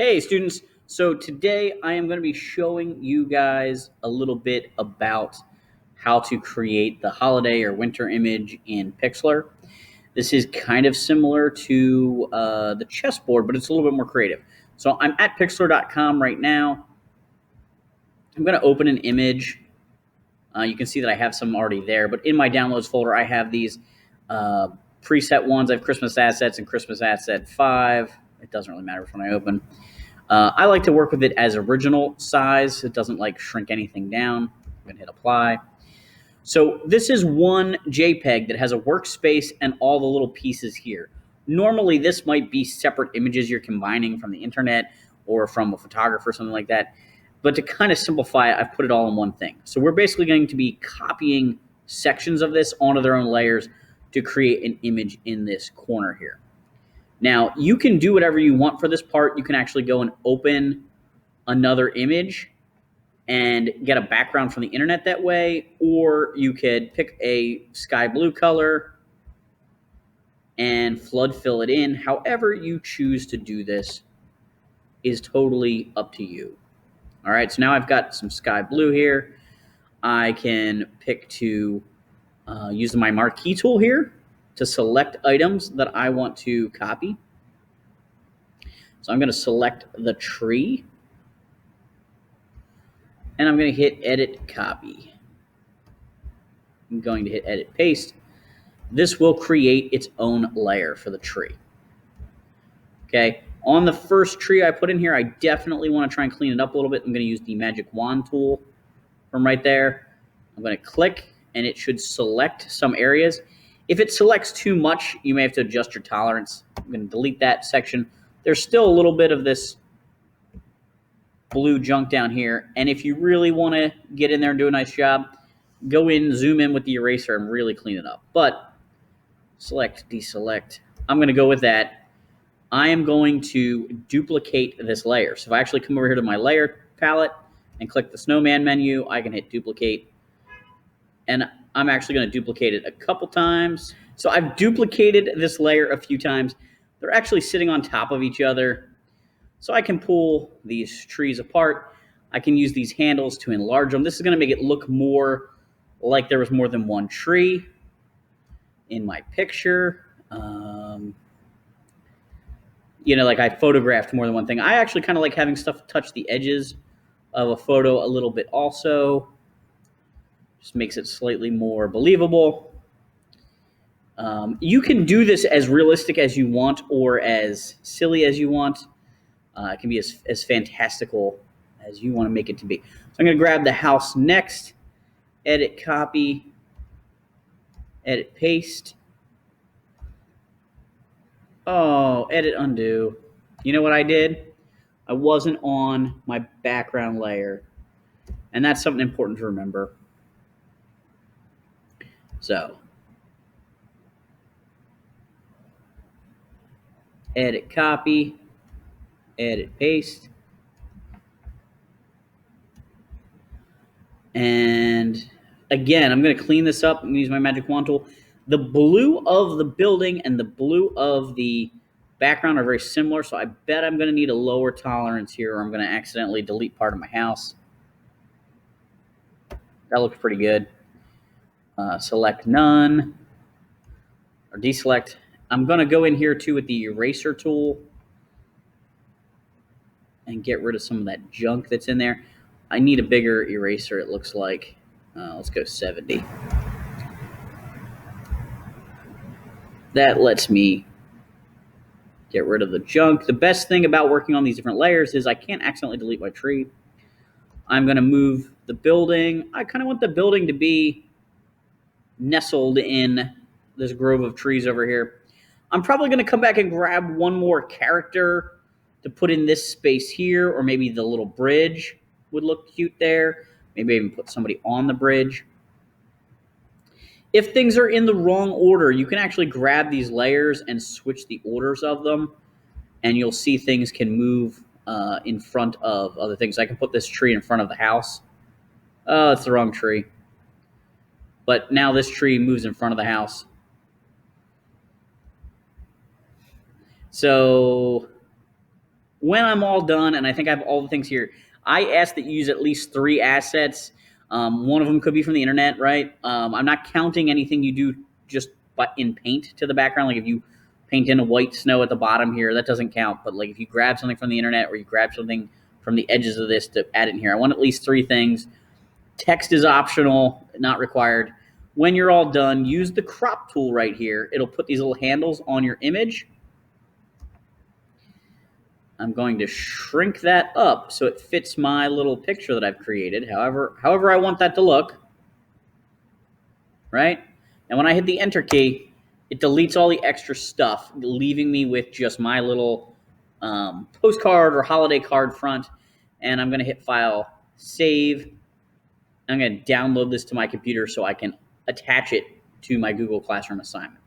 Hey students, so today I am going to be showing you guys a little bit about how to create the holiday or winter image in Pixlr. This is kind of similar to the chessboard, but it's a little bit more creative. So I'm at Pixlr.com right now. I'm going to open an image. You can see that I have some already there, but in my downloads folder I have these preset ones. I have Christmas Assets and Christmas Asset 5. It doesn't really matter which one I open. I like to work with it as original size. It doesn't like shrink anything down. I'm going to hit apply. So this is one JPEG that has a workspace and all the little pieces here. Normally this might be separate images you're combining from the internet or from a photographer or something like that. But to kind of simplify it, I've put it all in one thing. So we're basically going to be copying sections of this onto their own layers to create an image in this corner here. Now, you can do whatever you want for this part. You can actually go and open another image and get a background from the internet that way, or you could pick a sky blue color and flood fill it in. However you choose to do this is totally up to you. All right, so now I've got some sky blue here. I can pick to use my marquee tool here to select items that I want to copy. So I'm going to select the tree, and I'm going to hit Edit Copy. I'm going to hit Edit Paste. This will create its own layer for the tree. Okay, on the first tree I put in here, I definitely want to try and clean it up a little bit. I'm going to use the Magic Wand tool from right there. I'm going to click, and it should select some areas. If it selects too much, you may have to adjust your tolerance. I'm going to delete that section. There's still a little bit of this blue junk down here, and if you really want to get in there and do a nice job, go in, zoom in with the eraser, and really clean it up. But select, deselect. I'm going to go with that. I am going to duplicate this layer. So if I actually come over here to my layer palette and click the snowman menu, I can hit duplicate. And I'm actually going to duplicate it a couple times. So I've duplicated this layer a few times. They're actually sitting on top of each other. So I can pull these trees apart. I can use these handles to enlarge them. This is going to make it look more like there was more than one tree in my picture. You know, like I photographed more than one thing. I actually kind of like having stuff touch the edges of a photo a little bit also. Just makes it slightly more believable. You can do this as realistic as you want or as silly as you want. It can be as fantastical as you want to make it to be. So I'm going to grab the house next, edit copy, edit paste. Oh, edit undo. You know what I did? I wasn't on my background layer, and that's something important to remember. So, edit copy, edit paste. And again, I'm going to clean this up. I'm going to use my Magic Wand tool. The blue of the building and the blue of the background are very similar, so I bet I'm going to need a lower tolerance here, or I'm going to accidentally delete part of my house. That looks pretty good. Select none, or deselect. I'm going to go in here too with the eraser tool and get rid of some of that junk that's in there. I need a bigger eraser, it looks like. Let's go 70. That lets me get rid of the junk. The best thing about working on these different layers is I can't accidentally delete my tree. I'm going to move the building. I kind of want the building to be nestled in this grove of trees over here. I'm probably going to come back and grab one more character to put in this space here, or maybe the little bridge would look cute there. Maybe even put somebody on the bridge. If things are in the wrong order, you can actually grab these layers and switch the orders of them, and you'll see things can move in front of other things. I can put this tree in front of the house. Oh, it's the wrong tree. But now this tree moves in front of the house. So When I'm all done, and I think I have all the things here, I ask that you use at least 3 assets. One of them could be from the internet, right? I'm not counting anything you do just in paint to the background. Like if you paint in a white snow at the bottom here, that doesn't count. But like if you grab something from the internet or you grab something from the edges of this to add it in here, I want at least 3 things. Text is optional, not required. When you're all done, use the crop tool right here. It'll put these little handles on your image. I'm going to shrink that up so it fits my little picture that I've created, however I want that to look, right? And when I hit the Enter key, it deletes all the extra stuff, leaving me with just my little postcard or holiday card front. And I'm going to hit File, Save. I'm going to download this to my computer so I can attach it to my Google Classroom assignment.